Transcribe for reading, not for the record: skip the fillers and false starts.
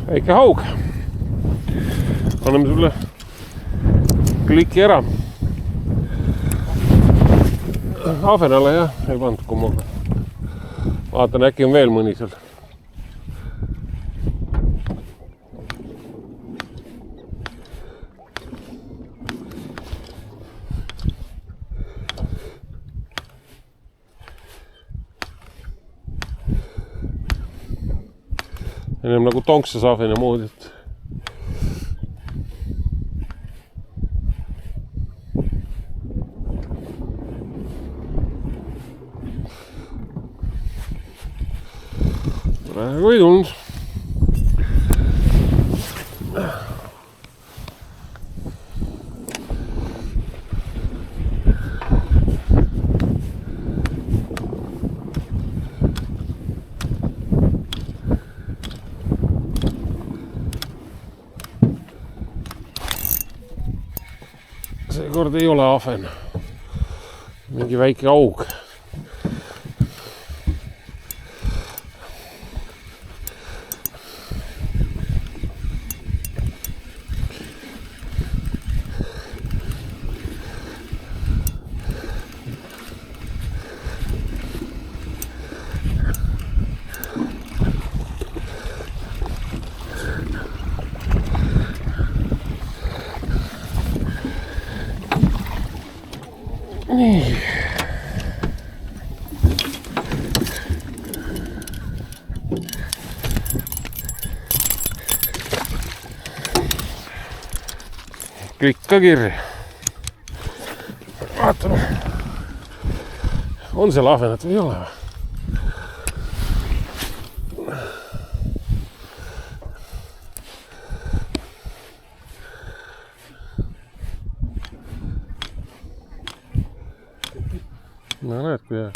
väike haug. Anname sulle kliki ära. Ahvenale jah, ei pannud kummaga. Vaatan, äkki on veel mõni seal. Ennem nagu tonksas ahvene moodi, et praegu ei tulnud. Seekord ei ole ahven. Mingi väike aug. Nii. Kõik ka kirja. Vaatame. On seal ahvenat või ei ole? No näed, kui jääb.